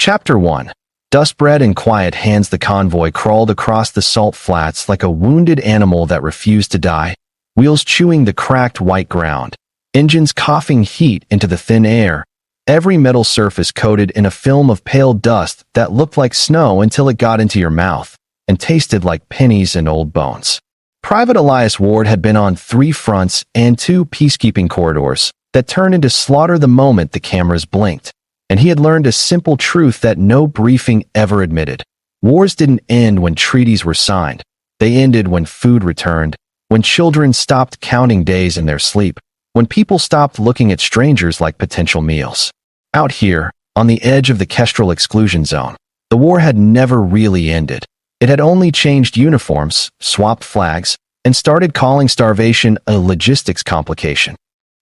Chapter 1. Dustbread in quiet hands. The convoy crawled across the salt flats like a wounded animal that refused to die, wheels chewing the cracked white ground, engines coughing heat into the thin air, every metal surface coated in a film of pale dust that looked like snow until it got into your mouth and tasted like pennies and old bones. Private Elias Ward had been on 3 fronts and 2 peacekeeping corridors that turned into slaughter the moment the cameras blinked, and he had learned a simple truth that no briefing ever admitted. Wars didn't end when treaties were signed. They ended when food returned, when children stopped counting days in their sleep, when people stopped looking at strangers like potential meals. Out here, on the edge of the Kestrel exclusion zone, the war had never really ended. It had only changed uniforms, swapped flags, and started calling starvation a logistics complication.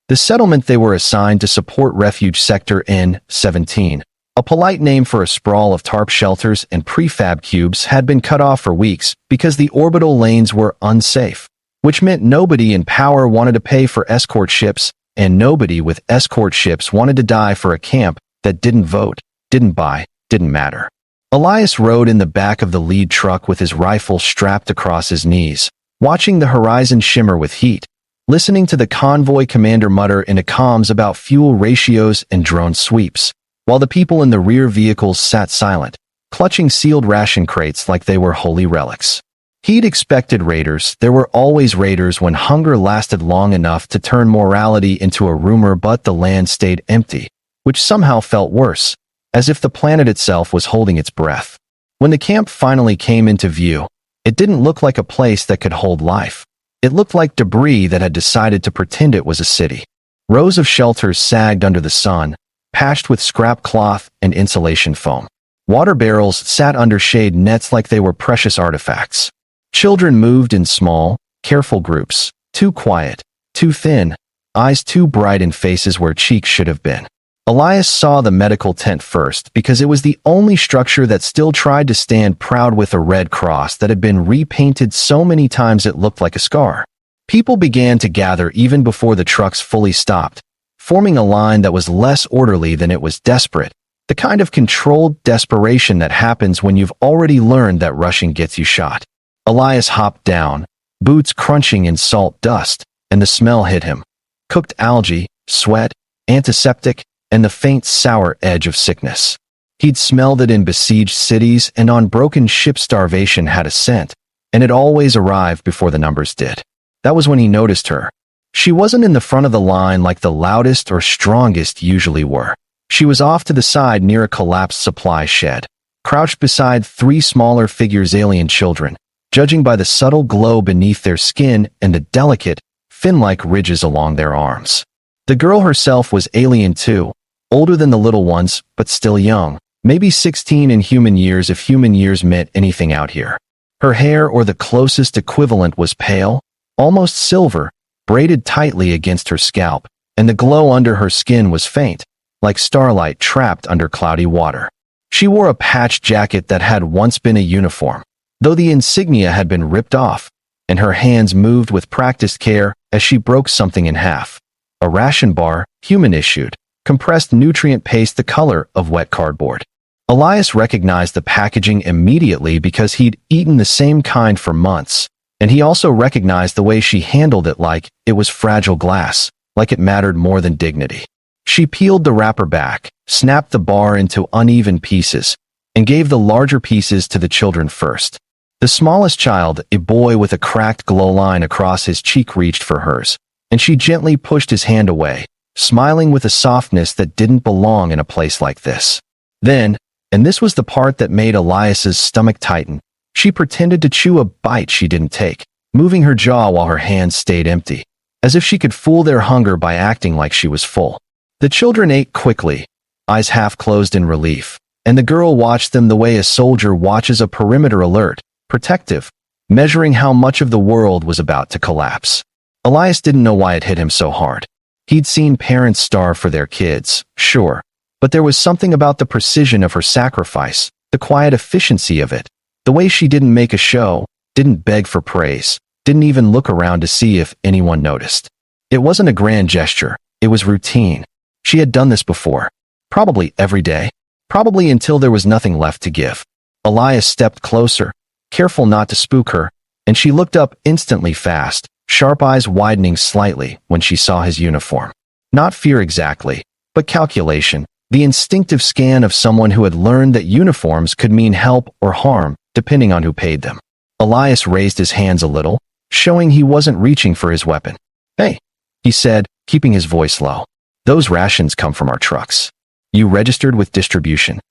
The settlement they were assigned to support Refuge Sector N-17, a polite name for a sprawl of tarp shelters and prefab cubes, had been cut off for weeks because the orbital lanes were unsafe, which meant nobody in power wanted to pay for escort ships, and nobody with escort ships wanted to die for a camp that didn't vote, didn't buy, didn't matter. Elias rode in the back of the lead truck with his rifle strapped across his knees, watching the horizon shimmer with heat, listening to the convoy commander mutter into comms about fuel ratios and drone sweeps, while the people in the rear vehicles sat silent, clutching sealed ration crates like they were holy relics. He'd expected raiders. There were always raiders when hunger lasted long enough to turn morality into a rumor, but the land stayed empty, which somehow felt worse, as if the planet itself was holding its breath. When the camp finally came into view, it didn't look like a place that could hold life. It looked like debris that had decided to pretend it was a city. Rows of shelters sagged under the sun, patched with scrap cloth and insulation foam. Water barrels sat under shade nets like they were precious artifacts. Children moved in small, careful groups, too quiet, too thin, eyes too bright in faces where cheeks should have been. Elias saw the medical tent first because it was the only structure that still tried to stand proud with a red cross that had been repainted so many times it looked like a scar. People began to gather even before the trucks fully stopped, forming a line that was less orderly than it was desperate, the kind of controlled desperation that happens when you've already learned that rushing gets you shot. Elias hopped down, boots crunching in salt dust, and the smell hit him. Cooked algae, sweat, antiseptic, and the faint sour edge of sickness. He'd smelled it in besieged cities, and on broken ships starvation had a scent, and it always arrived before the numbers did. That was when he noticed her. She wasn't in the front of the line like the loudest or strongest usually were. She was off to the side near a collapsed supply shed, crouched beside 3 smaller figures, alien children, judging by the subtle glow beneath their skin and the delicate, fin-like ridges along their arms. The girl herself was alien too, older than the little ones, but still young, maybe 16 in human years if human years meant anything out here. Her hair, or the closest equivalent, was pale, almost silver, braided tightly against her scalp, and the glow under her skin was faint, like starlight trapped under cloudy water. She wore a patched jacket that had once been a uniform, though the insignia had been ripped off, and her hands moved with practiced care as she broke something in half. A ration bar, human-issued, compressed nutrient paste the color of wet cardboard. Elias recognized the packaging immediately because he'd eaten the same kind for months, and he also recognized the way she handled it, like it was fragile glass, like it mattered more than dignity. She peeled the wrapper back, snapped the bar into uneven pieces, and gave the larger pieces to the children first. The smallest child, a boy with a cracked glow line across his cheek, reached for hers, and she gently pushed his hand away, smiling with a softness that didn't belong in a place like this. Then, and this was the part that made Elias's stomach tighten, she pretended to chew a bite she didn't take, moving her jaw while her hands stayed empty, as if she could fool their hunger by acting like she was full. The children ate quickly, eyes half closed in relief, and the girl watched them the way a soldier watches a perimeter alert, protective, measuring how much of the world was about to collapse. Elias didn't know why it hit him so hard. He'd seen parents starve for their kids, sure, but there was something about the precision of her sacrifice, the quiet efficiency of it, the way she didn't make a show, didn't beg for praise, didn't even look around to see if anyone noticed. It wasn't a grand gesture, it was routine. She had done this before, probably every day, Probably until there was nothing left to give. Elias stepped closer, careful not to spook her, and she looked up instantly fast, sharp eyes widening slightly when she saw his uniform. Not fear exactly, but calculation, the instinctive scan of someone who had learned that uniforms could mean help or harm, depending on who paid them. Elias raised his hands a little, showing he wasn't reaching for his weapon. "Hey," he said, keeping his voice low. "Those rations come from our trucks. You registered with distribution?"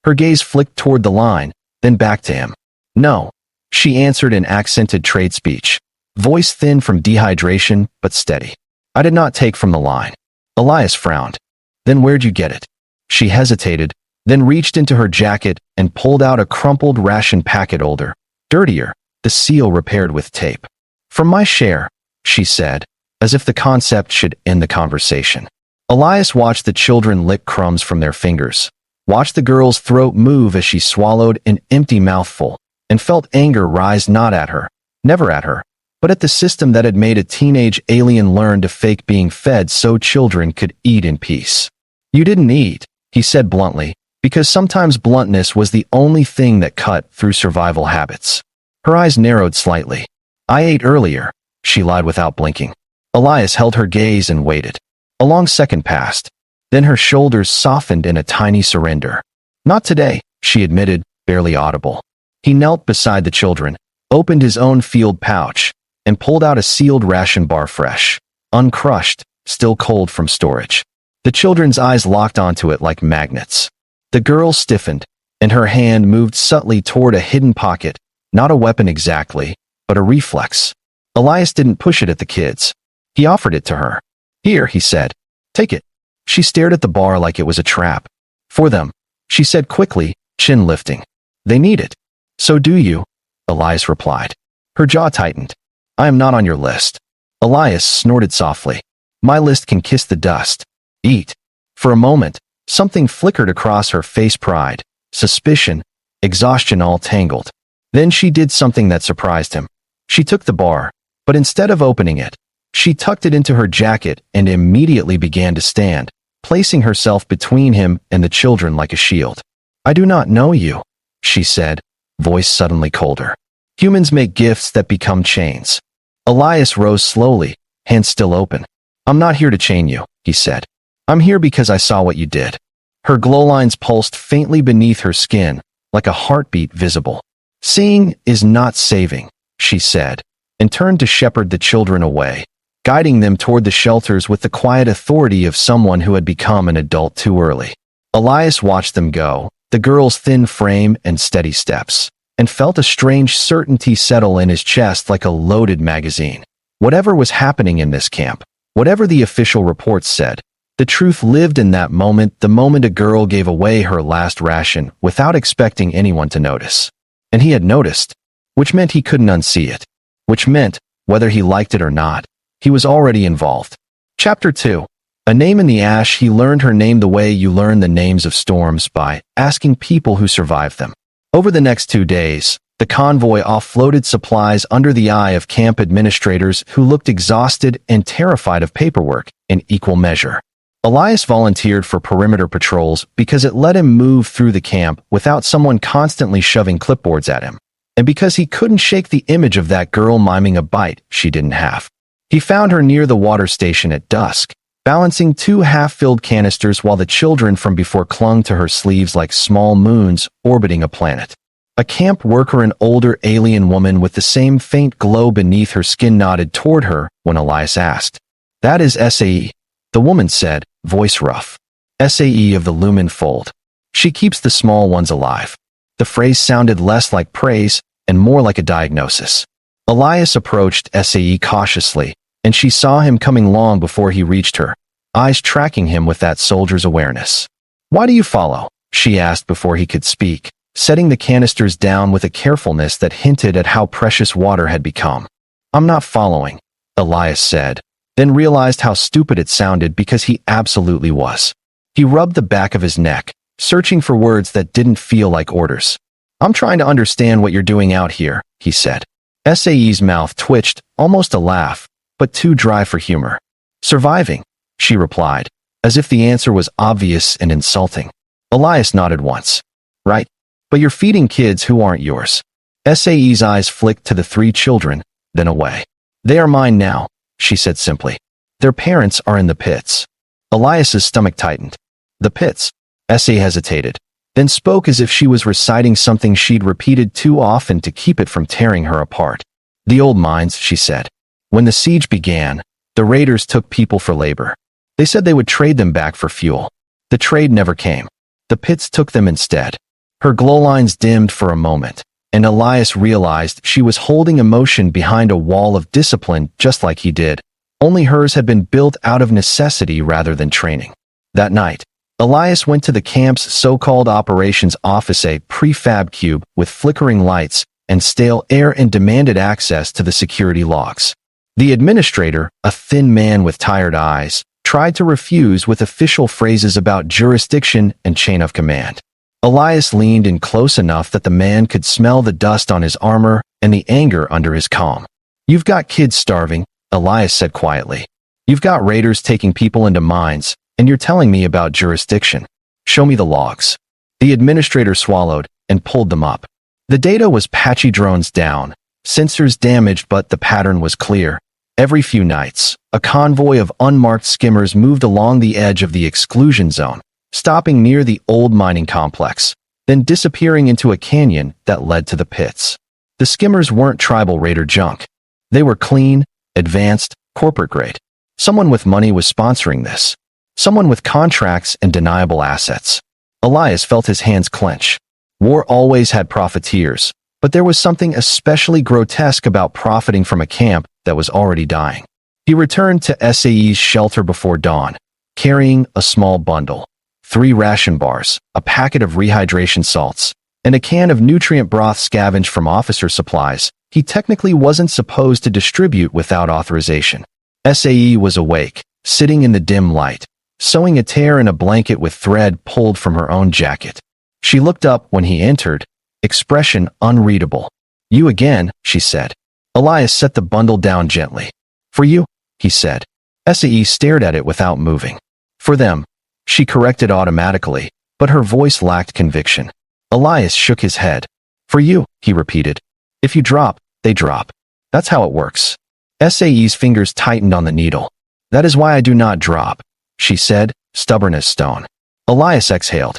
Her gaze flicked toward the line, then back to him. "No," she answered in accented trade speech, voice thin from dehydration but steady. "I did not take from the line." Elias frowned. "Then where'd you get it?" She hesitated, then reached into her jacket and pulled out a crumpled ration packet, older, dirtier, the seal repaired with tape. "From my share," she said, as if the concept should end the conversation. Elias watched the children lick crumbs from their fingers, watched the girl's throat move as she swallowed an empty mouthful, and felt anger rise not at her, never at her, but at the system that had made a teenage alien learn to fake being fed so children could eat in peace. "You didn't eat," he said bluntly, because sometimes bluntness was the only thing that cut through survival habits. Her eyes narrowed slightly. "I ate earlier," she lied without blinking. Elias held her gaze and waited. A long second passed. Then her shoulders softened in a tiny surrender. "Not today," she admitted, barely audible. He knelt beside the children, opened his own field pouch, and pulled out a sealed ration bar, fresh, uncrushed, still cold from storage. The children's eyes locked onto it like magnets. The girl stiffened, and her hand moved subtly toward a hidden pocket, not a weapon exactly, but a reflex. Elias didn't push it at the kids. He offered it to her. "Here," he said. "Take it." She stared at the bar like it was a trap. "For them," she said quickly, chin lifting. "They need it." "So do you," Elias replied. Her jaw tightened. "I am not on your list." Elias snorted softly. "My list can kiss the dust. Eat." For a moment, something flickered across her face, pride, suspicion, exhaustion all tangled. Then she did something that surprised him. She took the bar, but instead of opening it, she tucked it into her jacket and immediately began to stand, placing herself between him and the children like a shield. "I do not know you," she said, voice suddenly colder. "Humans make gifts that become chains." Elias rose slowly, hands still open. "I'm not here to chain you," he said. "I'm here because I saw what you did." Her glow lines pulsed faintly beneath her skin, like a heartbeat visible. "Seeing is not saving," she said, and turned to shepherd the children away, guiding them toward the shelters with the quiet authority of someone who had become an adult too early. Elias watched them go, the girl's thin frame and steady steps, and felt a strange certainty settle in his chest like a loaded magazine. Whatever was happening in this camp, whatever the official reports said, the truth lived in that moment, the moment a girl gave away her last ration without expecting anyone to notice. And he had noticed, which meant he couldn't unsee it, which meant, whether he liked it or not, he was already involved. Chapter 2. A Name in the Ash. He learned her name the way you learn the names of storms, by asking people who survived them. Over the next 2 days, the convoy offloaded supplies under the eye of camp administrators who looked exhausted and terrified of paperwork in equal measure. Elias volunteered for perimeter patrols because it let him move through the camp without someone constantly shoving clipboards at him, and because he couldn't shake the image of that girl miming a bite she didn't have. He found her near the water station at dusk, balancing 2 half-filled canisters while the children from before clung to her sleeves like small moons orbiting a planet. A camp worker, an older alien woman with the same faint glow beneath her skin, nodded toward her when Elias asked. "That is SAE," the woman said, voice rough. "SAE of the Lumen Fold. She keeps the small ones alive." The phrase sounded less like praise and more like a diagnosis. Elias approached SAE cautiously, and she saw him coming long before he reached her, eyes tracking him with that soldier's awareness. "Why do you follow?" she asked before he could speak, setting the canisters down with a carefulness that hinted at how precious water had become. "I'm not following," Elias said, then realized how stupid it sounded because he absolutely was. He rubbed the back of his neck, searching for words that didn't feel like orders. "I'm trying to understand what you're doing out here," he said. SAE's mouth twitched, almost a laugh, but too dry for humor. "Surviving," she replied, as if the answer was obvious and insulting. Elias nodded once. Right. But you're feeding kids who aren't yours. SAE's eyes flicked to the 3 children, then away. They are mine now, she said simply. Their parents are in the pits. Elias's stomach tightened. The pits. SAE hesitated, then spoke as if she was reciting something she'd repeated too often to keep it from tearing her apart. The old mines, she said. When the siege began, the raiders took people for labor. They said they would trade them back for fuel. The trade never came. The pits took them instead. Her glow lines dimmed for a moment, and Elias realized she was holding emotion behind a wall of discipline just like he did. Only hers had been built out of necessity rather than training. That night, Elias went to the camp's so-called operations office, a prefab cube with flickering lights and stale air, and demanded access to the security logs. The administrator, a thin man with tired eyes, tried to refuse with official phrases about jurisdiction and chain of command. Elias leaned in close enough that the man could smell the dust on his armor and the anger under his calm. You've got kids starving, Elias said quietly. You've got raiders taking people into mines, and you're telling me about jurisdiction. Show me the logs. The administrator swallowed and pulled them up. The data was patchy, drones down, sensors damaged, but the pattern was clear. Every few nights, a convoy of unmarked skimmers moved along the edge of the exclusion zone, stopping near the old mining complex, then disappearing into a canyon that led to the pits. The skimmers weren't tribal raider junk. They were clean, advanced, corporate-grade. Someone with money was sponsoring this. Someone with contracts and deniable assets. Elias felt his hands clench. War always had profiteers, but there was something especially grotesque about profiting from a camp that was already dying. He returned to SAE's shelter before dawn, carrying a small bundle, 3 ration bars, a packet of rehydration salts, and a can of nutrient broth scavenged from officer supplies he technically wasn't supposed to distribute without authorization. SAE was awake, sitting in the dim light, sewing a tear in a blanket with thread pulled from her own jacket. She looked up when he entered, expression unreadable. You again, she said. Elias set the bundle down gently. For you, he said. SAE stared at it without moving. For them, she corrected automatically, but her voice lacked conviction. Elias shook his head. For you, he repeated. If you drop, they drop. That's how it works. SAE's fingers tightened on the needle. That is why I do not drop, she said, stubborn as stone. Elias exhaled.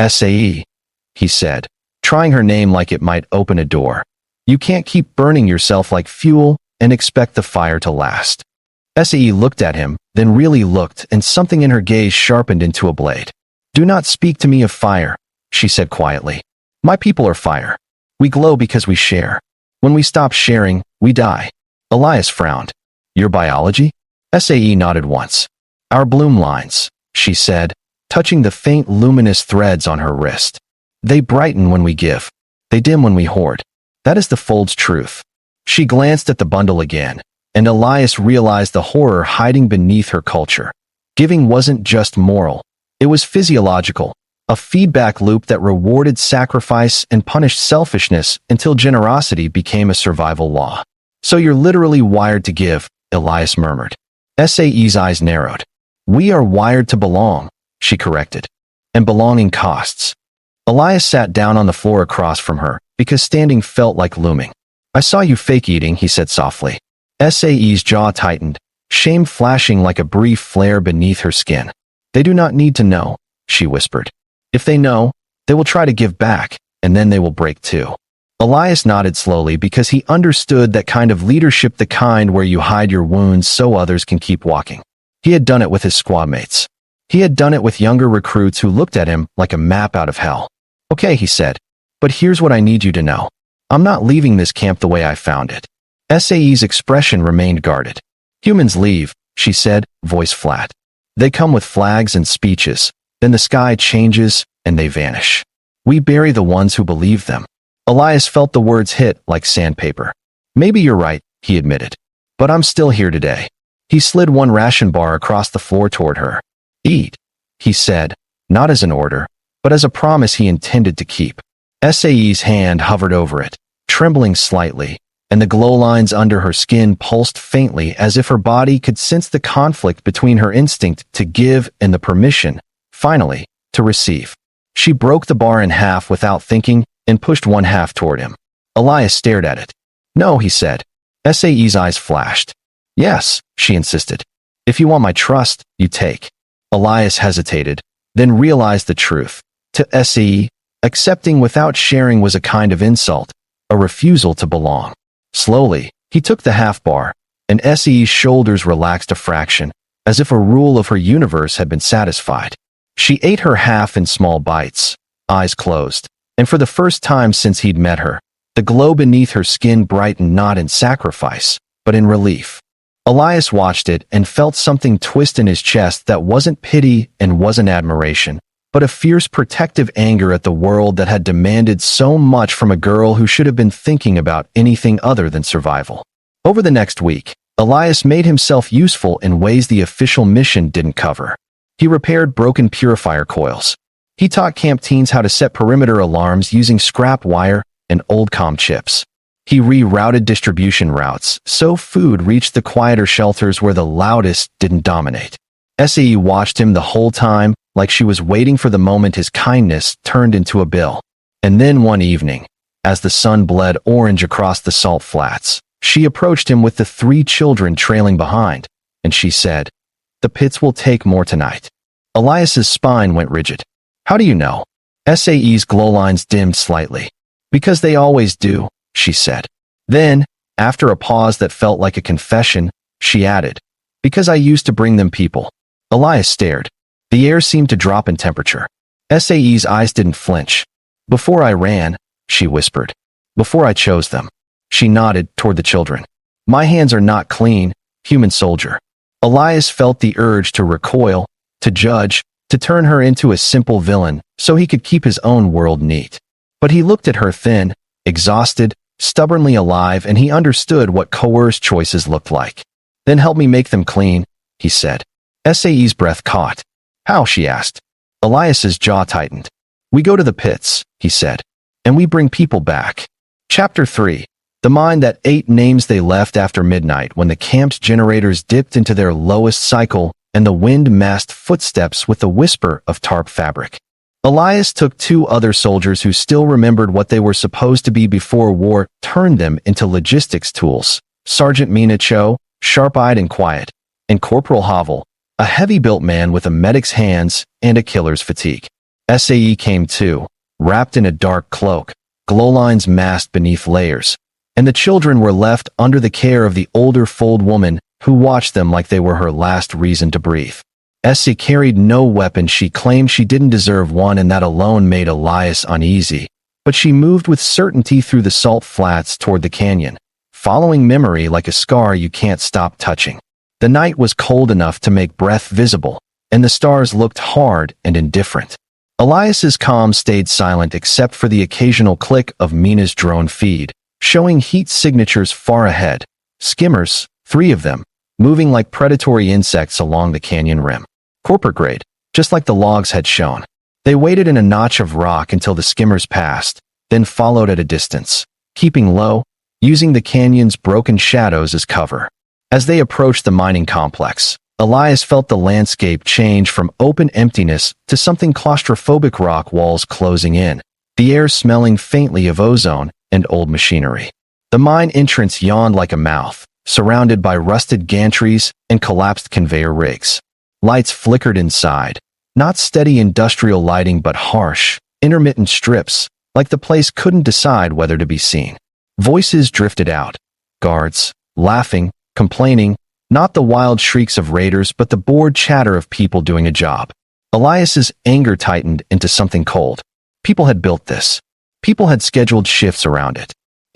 SAE, he said, trying her name like it might open a door. You can't keep burning yourself like fuel and expect the fire to last. SAE looked at him, then really looked, and something in her gaze sharpened into a blade. Do not speak to me of fire, she said quietly. My people are fire. We glow because we share. When we stop sharing, we die. Elias frowned. Your biology? SAE nodded once. Our bloom lines, she said, touching the faint luminous threads on her wrist. They brighten when we give. They dim when we hoard. That is the fold's truth. She glanced at the bundle again, and Elias realized the horror hiding beneath her culture. Giving wasn't just moral. It was physiological, a feedback loop that rewarded sacrifice and punished selfishness until generosity became a survival law. So you're literally wired to give, Elias murmured. SAE's eyes narrowed. We are wired to belong, she corrected. And belonging costs. Elias sat down on the floor across from her, because standing felt like looming. I saw you fake eating, he said softly. SAE's jaw tightened, shame flashing like a brief flare beneath her skin. They do not need to know, she whispered. If they know, they will try to give back, and then they will break too. Elias nodded slowly because he understood that kind of leadership, the kind where you hide your wounds so others can keep walking. He had done it with his squad mates. He had done it with younger recruits who looked at him like a map out of hell. Okay, he said, but here's what I need you to know. I'm not leaving this camp the way I found it. SAE's expression remained guarded. Humans leave, she said, voice flat. They come with flags and speeches, then the sky changes and they vanish. We bury the ones who believe them. Elias felt the words hit like sandpaper. Maybe you're right, he admitted. But I'm still here today. He slid 1 ration bar across the floor toward her. Eat, he said, not as an order, but as a promise he intended to keep. SAE's hand hovered over it, trembling slightly, and the glow lines under her skin pulsed faintly as if her body could sense the conflict between her instinct to give and the permission, finally, to receive. She broke the bar in half without thinking and pushed one half toward him. Elias stared at it. "No," he said. SAE's eyes flashed. "Yes," she insisted. "If you want my trust, you take." Elias hesitated, then realized the truth. To SAE, accepting without sharing was a kind of insult, a refusal to belong. Slowly, he took the half bar, and SAE's shoulders relaxed a fraction, as if a rule of her universe had been satisfied. She ate her half in small bites, eyes closed, and for the first time since he'd met her, the glow beneath her skin brightened not in sacrifice, but in relief. Elias watched it and felt something twist in his chest that wasn't pity and wasn't admiration, but a fierce protective anger at the world that had demanded so much from a girl who should have been thinking about anything other than survival. Over the next week, Elias made himself useful in ways the official mission didn't cover. He repaired broken purifier coils. He taught camp teens how to set perimeter alarms using scrap wire and old comm chips. He rerouted distribution routes so food reached the quieter shelters where the loudest didn't dominate. SAE watched him the whole time, like she was waiting for the moment his kindness turned into a bill. And then one evening, as the sun bled orange across the salt flats, she approached him with the 3 children trailing behind, and she said, "The pits will take more tonight." Elias's spine went rigid. "How do you know?" SAE's glow lines dimmed slightly. "Because they always do," she said. Then, after a pause that felt like a confession, she added, "Because I used to bring them people." Elias stared. The air seemed to drop in temperature. SAE's eyes didn't flinch. "Before I ran," she whispered. "Before I chose them." She nodded toward the children. "My hands are not clean, human soldier." Elias felt the urge to recoil, to judge, to turn her into a simple villain so he could keep his own world neat. But he looked at her thin, exhausted, stubbornly alive, and he understood what coerced choices looked like. "Then help me make them clean," he said. SAE's breath caught. "How?" she asked. Elias's jaw tightened. "We go to the pits," he said, "and we bring people back." Chapter 3. The mine that ate names. They left after midnight when the camp's generators dipped into their lowest cycle and the wind masked footsteps with the whisper of tarp fabric. Elias took 2 other soldiers who still remembered what they were supposed to be before war, turned them into logistics tools. Sergeant Mina Cho, sharp-eyed and quiet, and Corporal Havel, a heavy-built man with a medic's hands and a killer's fatigue. SAE came too, wrapped in a dark cloak, glow lines masked beneath layers, and the children were left under the care of the older fold woman who watched them like they were her last reason to breathe. SAE carried no weapon. She claimed she didn't deserve one, and that alone made Elias uneasy, but she moved with certainty through the salt flats toward the canyon, following memory like a scar you can't stop touching. The night was cold enough to make breath visible, and the stars looked hard and indifferent. Elias's comm stayed silent except for the occasional click of Mina's drone feed, showing heat signatures far ahead. Skimmers, 3 of them, moving like predatory insects along the canyon rim. Corporate grade, just like the logs had shown. They waited in a notch of rock until the skimmers passed, then followed at a distance, keeping low, using the canyon's broken shadows as cover. As they approached the mining complex, Elias felt the landscape change from open emptiness to something claustrophobic, rock walls closing in, the air smelling faintly of ozone and old machinery. The mine entrance yawned like a mouth, surrounded by rusted gantries and collapsed conveyor rigs. Lights flickered inside, not steady industrial lighting but harsh, intermittent strips, like the place couldn't decide whether to be seen. Voices drifted out. Guards, laughing, complaining, not the wild shrieks of raiders but the bored chatter of people doing a job. Elias's anger tightened into something cold. People had built this. People had scheduled shifts around it.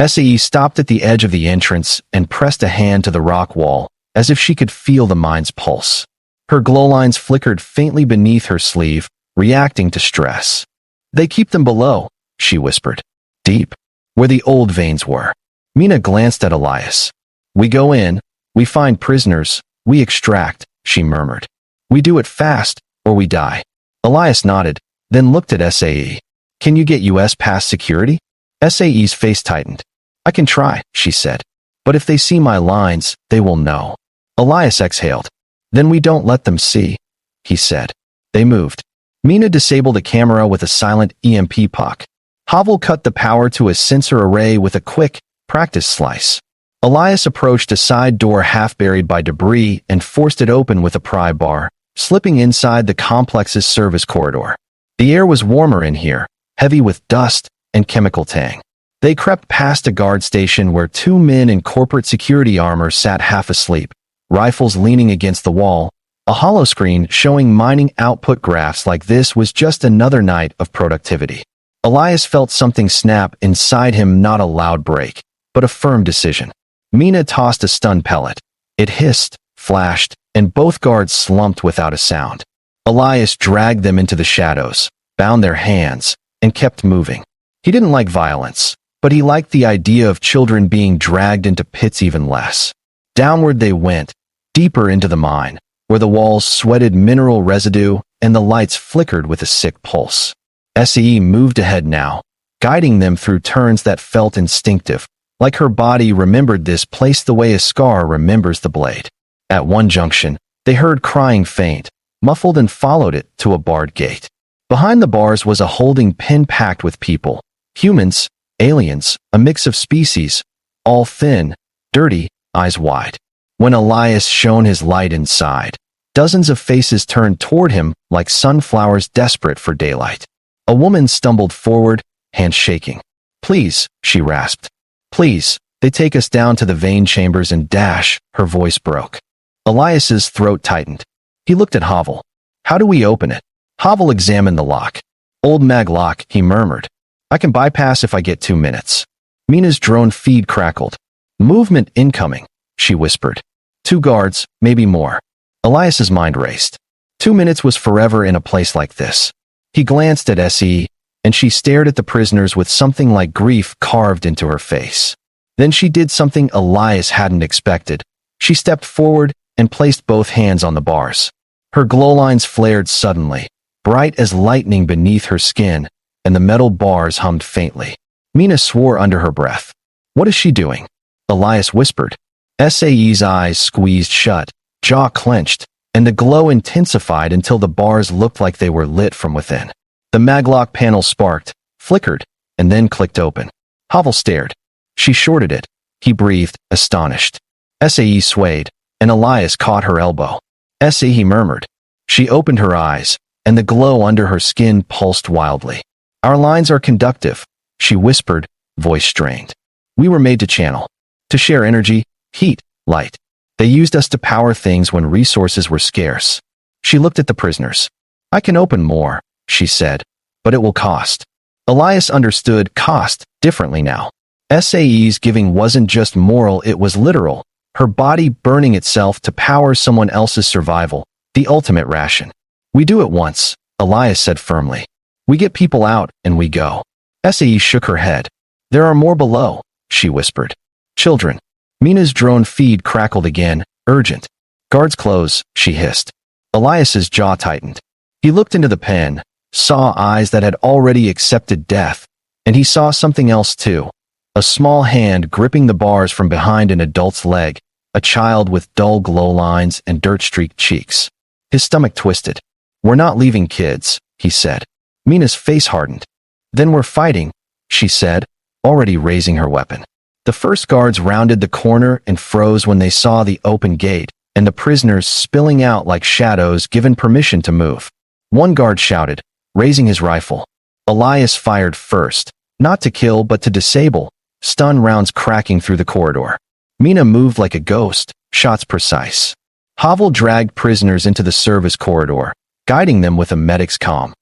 SAE stopped at the edge of the entrance and pressed a hand to the rock wall, as if she could feel the mine's pulse. Her glow lines flickered faintly beneath her sleeve, reacting to stress. "They keep them below," she whispered. "Deep, where the old veins were." Mina glanced at Elias. "We go in, we find prisoners, we extract," she murmured. "We do it fast, or we die." Elias nodded, then looked at SAE. "Can you get US past security?" SAE's face tightened. "I can try," she said. "But if they see my lines, they will know." Elias exhaled. "Then we don't let them see," he said. They moved. Mina disabled a camera with a silent EMP puck. Havel cut the power to a sensor array with a quick, practice slice. Elias approached a side door half buried by debris and forced it open with a pry bar, slipping inside the complex's service corridor. The air was warmer in here, heavy with dust and chemical tang. They crept past a guard station where two men in corporate security armor sat half asleep, rifles leaning against the wall. A holoscreen showing mining output graphs like this was just another night of productivity. Elias felt something snap inside him, not a loud break, but a firm decision. Mina tossed a stun pellet. It hissed, flashed, and both guards slumped without a sound. Elias dragged them into the shadows, bound their hands, and kept moving. He didn't like violence, but he liked the idea of children being dragged into pits even less. Downward they went, deeper into the mine, where the walls sweated mineral residue and the lights flickered with a sick pulse. SE moved ahead now, guiding them through turns that felt instinctive, like her body remembered this place the way a scar remembers the blade. At one junction, they heard crying faint, muffled, and followed it to a barred gate. Behind the bars was a holding pen packed with people, humans, aliens, a mix of species, all thin, dirty, eyes wide. When Elias shone his light inside, dozens of faces turned toward him like sunflowers desperate for daylight. A woman stumbled forward, hands shaking. "Please," she rasped. "Please, they take us down to the vein chambers and dash," her voice broke. Elias's throat tightened. He looked at Havel. "How do we open it?" Havel examined the lock. "Old mag lock," he murmured. "I can bypass if I get 2 minutes." Mina's drone feed crackled. "Movement incoming," she whispered. 2 guards, maybe more. Elias's mind raced. 2 minutes was forever in a place like this. He glanced at SE, and she stared at the prisoners with something like grief carved into her face. Then she did something Elias hadn't expected. She stepped forward and placed both hands on the bars. Her glow lines flared suddenly, bright as lightning beneath her skin, and the metal bars hummed faintly. Mina swore under her breath. "What is she doing?" Elias whispered. SAE's eyes squeezed shut, jaw clenched, and the glow intensified until the bars looked like they were lit from within. The maglock panel sparked, flickered, and then clicked open. Havel stared. She shorted it. He breathed, astonished. SAE swayed, and Elias caught her elbow. SAE murmured. She opened her eyes, and the glow under her skin pulsed wildly. "Our lines are conductive," she whispered, voice strained. "We were made to channel, to share energy, heat, light. They used us to power things when resources were scarce." She looked at the prisoners. "I can open more," she said, "but it will cost." Elias understood cost differently now. SAE's giving wasn't just moral, it was literal, her body burning itself to power someone else's survival, the ultimate ration. "We do it once," Elias said firmly. "We get people out, and we go." SAE shook her head. "There are more below," she whispered. "Children." Mina's drone feed crackled again, urgent. "Guards close," she hissed. Elias's jaw tightened. He looked into the pen, saw eyes that had already accepted death, and he saw something else too. A small hand gripping the bars from behind an adult's leg, a child with dull glow lines and dirt-streaked cheeks. His stomach twisted. "We're not leaving, kids," he said. Mina's face hardened. "Then we're fighting," she said, already raising her weapon. The first guards rounded the corner and froze when they saw the open gate, and the prisoners spilling out like shadows given permission to move. One guard shouted, raising his rifle. Elias fired first, not to kill but to disable, stun rounds cracking through the corridor. Mina moved like a ghost, shots precise. Havel dragged prisoners into the service corridor, guiding them with a medic's calm.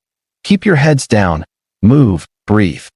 "Keep your heads down. Move, breathe."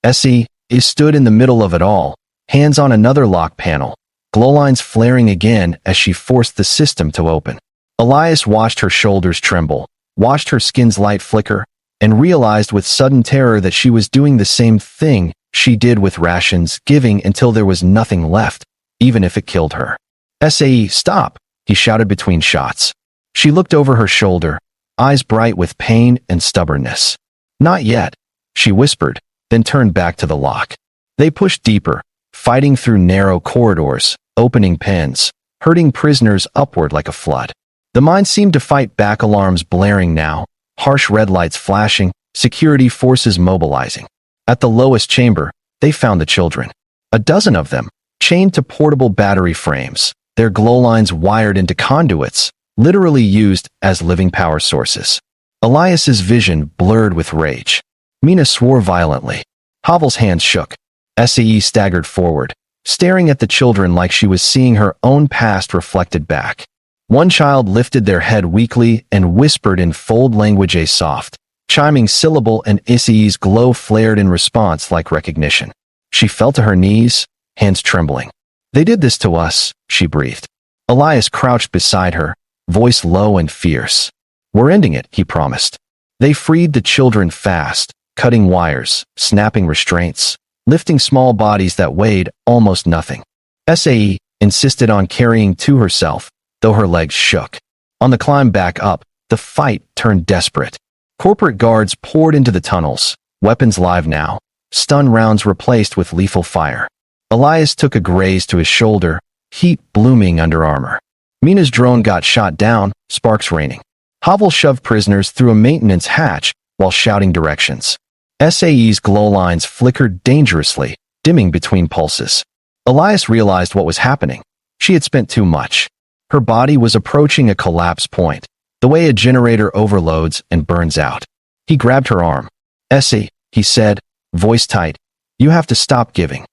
Essie stood in the middle of it all, hands on another lock panel, glow lines flaring again as she forced the system to open. Elias watched her shoulders tremble, watched her skin's light flicker, and realized with sudden terror that she was doing the same thing she did with rations, giving until there was nothing left, even if it killed her. "SAE, stop!" he shouted between shots. She looked over her shoulder, eyes bright with pain and stubbornness. "Not yet," she whispered, then turned back to the lock. They pushed deeper, fighting through narrow corridors, opening pens, herding prisoners upward like a flood. The mine seemed to fight back, alarms blaring now, harsh red lights flashing, security forces mobilizing. At the lowest chamber, they found the children. A dozen of them, chained to portable battery frames, their glow lines wired into conduits, literally used as living power sources. Elias's vision blurred with rage. Mina swore violently. Havel's hands shook. SAE staggered forward, staring at the children like she was seeing her own past reflected back. One child lifted their head weakly and whispered in fold language a soft, chiming syllable, and SAE's glow flared in response like recognition. She fell to her knees, hands trembling. "They did this to us," she breathed. Elias crouched beside her, voice low and fierce. "We're ending it," he promised. They freed the children fast, cutting wires, snapping restraints, lifting small bodies that weighed almost nothing. SAE insisted on carrying to herself, though her legs shook. On the climb back up, the fight turned desperate. Corporate guards poured into the tunnels, weapons live now, stun rounds replaced with lethal fire. Elias took a graze to his shoulder, heat blooming under armor. Mina's drone got shot down, sparks raining. Havel shoved prisoners through a maintenance hatch while shouting directions. SAE's glow lines flickered dangerously, dimming between pulses. Elias realized what was happening. She had spent too much. Her body was approaching a collapse point, the way a generator overloads and burns out. He grabbed her arm. "SAE," he said, voice tight, "you have to stop giving."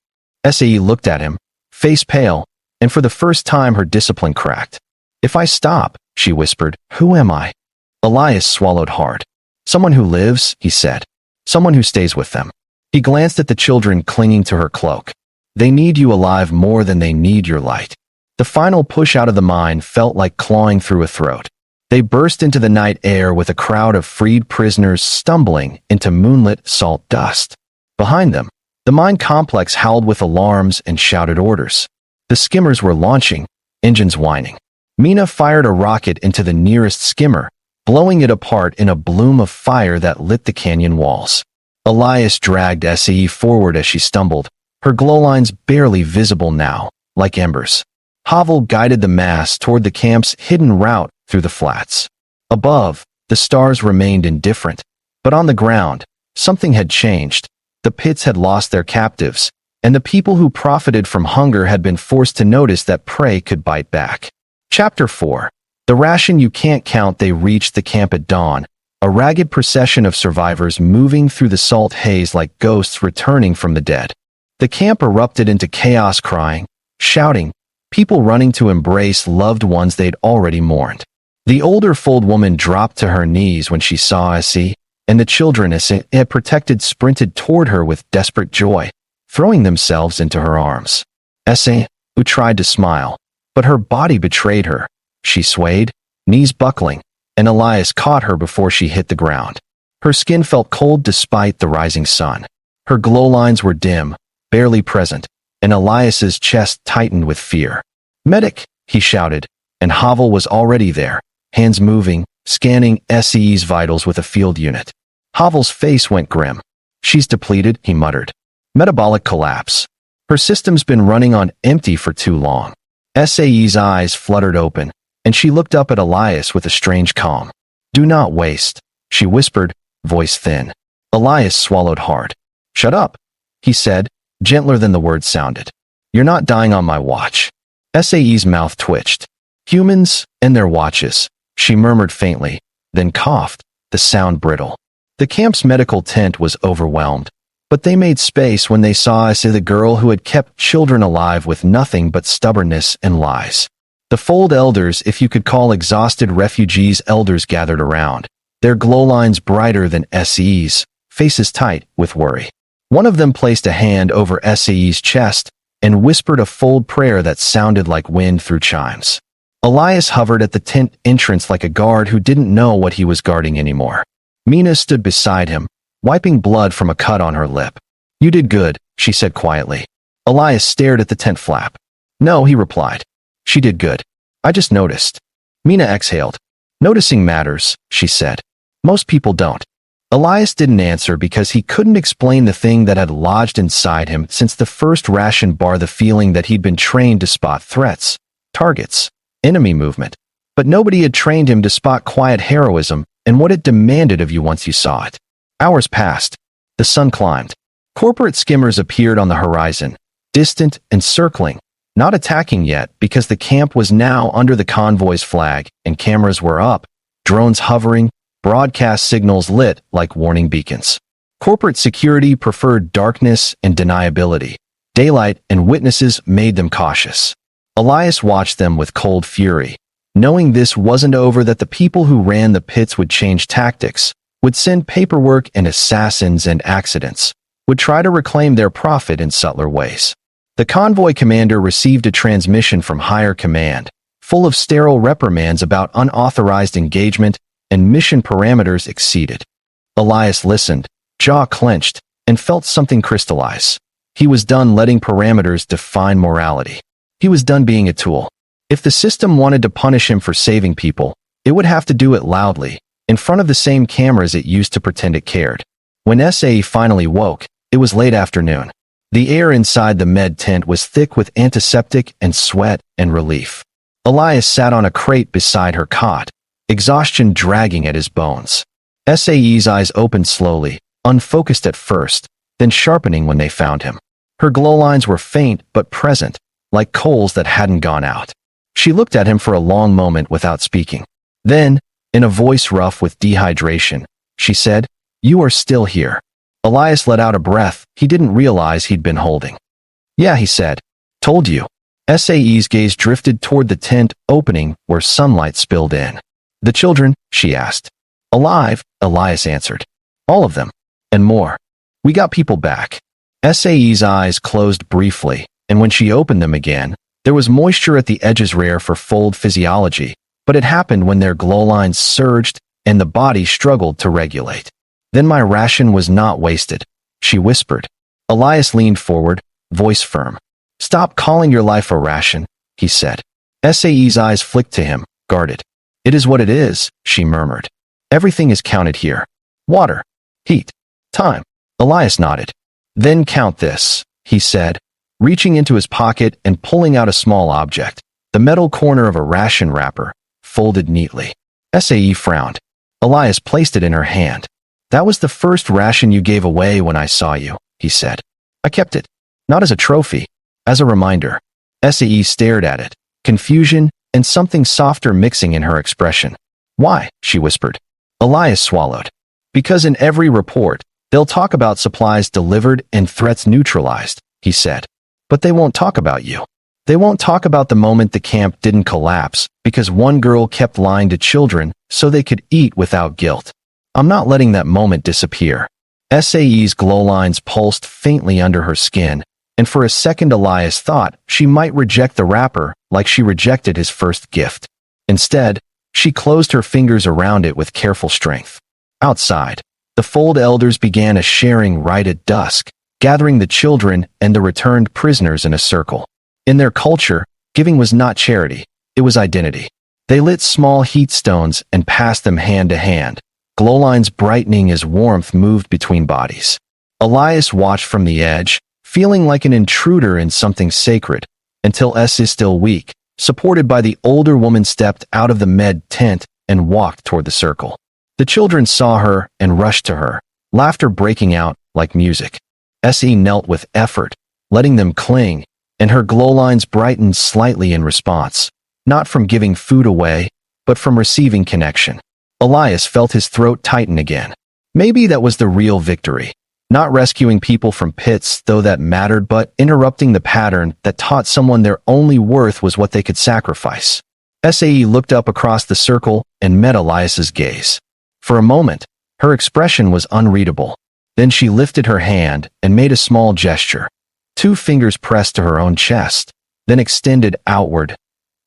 SAE looked at him, face pale, and for the first time her discipline cracked. "If I stop," she whispered, "who am I?" Elias swallowed hard. "Someone who lives," he said. "Someone who stays with them." He glanced at the children clinging to her cloak. "They need you alive more than they need your light." The final push out of the mine felt like clawing through a throat. They burst into the night air with a crowd of freed prisoners stumbling into moonlit salt dust. Behind them, the mine complex howled with alarms and shouted orders. The skimmers were launching, engines whining. Mina fired a rocket into the nearest skimmer, blowing it apart in a bloom of fire that lit the canyon walls. Elias dragged SAE forward as she stumbled, her glow lines barely visible now, like embers. Havel guided the mass toward the camp's hidden route through the flats. Above, the stars remained indifferent, but on the ground, something had changed. The pits had lost their captives, and the people who profited from hunger had been forced to notice that prey could bite back. Chapter 4. The Ration You Can't Count. They reached the camp at dawn, a ragged procession of survivors moving through the salt haze like ghosts returning from the dead. The camp erupted into chaos, crying, shouting, people running to embrace loved ones they'd already mourned. The older fold woman dropped to her knees when she saw SAE, and the children SAE had protected sprinted toward her with desperate joy, throwing themselves into her arms. SAE, who tried to smile, but her body betrayed her. She swayed, knees buckling, and Elias caught her before she hit the ground. Her skin felt cold despite the rising sun. Her glow lines were dim, barely present, and Elias's chest tightened with fear. "Medic!" he shouted, and Havel was already there, hands moving, scanning SAE's vitals with a field unit. Havel's face went grim. "She's depleted," he muttered. "Metabolic collapse. Her system's been running on empty for too long." SAE's eyes fluttered open, and she looked up at Elias with a strange calm. "Do not waste," she whispered, voice thin. Elias swallowed hard. "Shut up," he said, gentler than the words sounded. "You're not dying on my watch." SAE's mouth twitched. "Humans and their watches," she murmured faintly, then coughed, the sound brittle. The camp's medical tent was overwhelmed, but they made space when they saw SAE, the girl who had kept children alive with nothing but stubbornness and lies. The fold elders, if you could call exhausted refugees elders, gathered around, their glow lines brighter than SAE's, faces tight with worry. One of them placed a hand over SAE's chest and whispered a fold prayer that sounded like wind through chimes. Elias hovered at the tent entrance like a guard who didn't know what he was guarding anymore. Mina stood beside him, wiping blood from a cut on her lip. "You did good," she said quietly. Elias stared at the tent flap. "No," he replied. "She did good. I just noticed." Mina exhaled. "Noticing matters," she said. "Most people don't." Elias didn't answer because he couldn't explain the thing that had lodged inside him since the first ration bar, the feeling that he'd been trained to spot threats, targets, enemy movement. But nobody had trained him to spot quiet heroism, and what it demanded of you once you saw it. Hours passed. The sun climbed. Corporate skimmers appeared on the horizon, distant and circling, not attacking yet because the camp was now under the convoy's flag and cameras were up, drones hovering, broadcast signals lit like warning beacons. Corporate security preferred darkness and deniability. Daylight and witnesses made them cautious. Elias watched them with cold fury, knowing this wasn't over, that the people who ran the pits would change tactics, would send paperwork and assassins and accidents, would try to reclaim their profit in subtler ways. The convoy commander received a transmission from higher command, full of sterile reprimands about unauthorized engagement and mission parameters exceeded. Elias listened, jaw clenched, and felt something crystallize. He was done letting parameters define morality. He was done being a tool. If the system wanted to punish him for saving people, it would have to do it loudly, in front of the same cameras it used to pretend it cared. When SAE finally woke, it was late afternoon. The air inside the med tent was thick with antiseptic and sweat and relief. Elias sat on a crate beside her cot, exhaustion dragging at his bones. SAE's eyes opened slowly, unfocused at first, then sharpening when they found him. Her glow lines were faint but present, like coals that hadn't gone out. She looked at him for a long moment without speaking. Then, in a voice rough with dehydration, she said, "You are still here." Elias let out a breath he didn't realize he'd been holding. "Yeah," he said. "Told you." SAE's gaze drifted toward the tent opening where sunlight spilled in. "The children?" she asked. "Alive," Elias answered. "All of them. And more. We got people back." SAE's eyes closed briefly, and when she opened them again, there was moisture at the edges, rare for fold physiology, but it happened when their glow lines surged and the body struggled to regulate. "Then my ration was not wasted," she whispered. Elias leaned forward, voice firm. "Stop calling your life a ration," he said. SAE's eyes flicked to him, guarded. "It is what it is," she murmured. "Everything is counted here. Water, heat, time." Elias nodded. "Then count this," he said, reaching into his pocket and pulling out a small object, the metal corner of a ration wrapper, folded neatly. SAE frowned. Elias placed it in her hand. "That was the first ration you gave away when I saw you," he said. "I kept it, not as a trophy, as a reminder." SAE stared at it, confusion and something softer mixing in her expression. "Why?" she whispered. Elias swallowed. "Because in every report, they'll talk about supplies delivered and threats neutralized," he said. "But they won't talk about you. They won't talk about the moment the camp didn't collapse because one girl kept lying to children so they could eat without guilt. I'm not letting that moment disappear." SAE's glow lines pulsed faintly under her skin, and for a second Elias thought she might reject the wrapper like she rejected his first gift. Instead, she closed her fingers around it with careful strength. Outside, the Fold elders began a sharing rite at dusk, gathering the children and the returned prisoners in a circle. In their culture, giving was not charity, it was identity. They lit small heat stones and passed them hand to hand, glow lines brightening as warmth moved between bodies. Elias watched from the edge, feeling like an intruder in something sacred, until is still weak, supported by the older woman, stepped out of the med tent and walked toward the circle. The children saw her and rushed to her, laughter breaking out like music. SE knelt with effort, letting them cling, and her glow lines brightened slightly in response, not from giving food away, but from receiving connection. Elias felt his throat tighten again. Maybe that was the real victory. Not rescuing people from pits, though that mattered, but interrupting the pattern that taught someone their only worth was what they could sacrifice. SAE looked up across the circle and met Elias's gaze. For a moment, her expression was unreadable. Then she lifted her hand and made a small gesture. 2 fingers pressed to her own chest, then extended outward,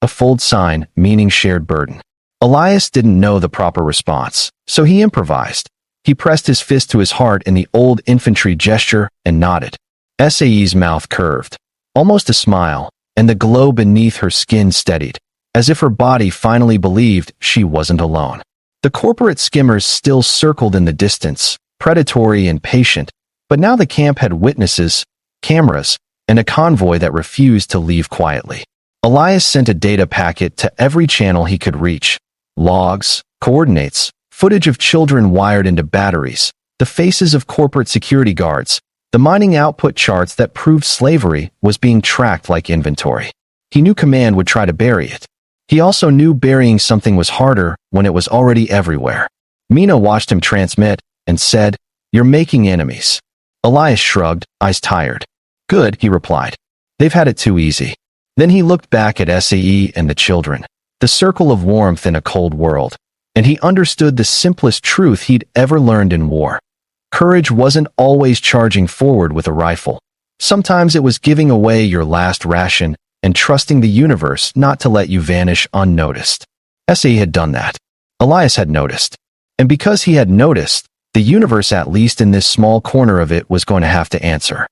a fold sign meaning shared burden. Elias didn't know the proper response, so he improvised. He pressed his fist to his heart in the old infantry gesture and nodded. SAE's mouth curved, almost a smile, and the glow beneath her skin steadied, as if her body finally believed she wasn't alone. The corporate skimmers still circled in the distance, predatory and patient, but now the camp had witnesses, cameras, and a convoy that refused to leave quietly. Elias sent a data packet to every channel he could reach. Logs, coordinates, Footage of children wired into batteries, the faces of corporate security guards, the mining output charts that proved slavery was being tracked like inventory. He knew Command would try to bury it. He also knew burying something was harder when it was already everywhere. Mina watched him transmit and said, "You're making enemies." Elias shrugged, eyes tired. "Good," he replied. "They've had it too easy." Then he looked back at SAE and the children, the circle of warmth in a cold world, and he understood the simplest truth he'd ever learned in war. Courage wasn't always charging forward with a rifle. Sometimes it was giving away your last ration and trusting the universe not to let you vanish unnoticed. SAE had done that. Elias had noticed. And because he had noticed, the universe, at least in this small corner of it, was going to have to answer.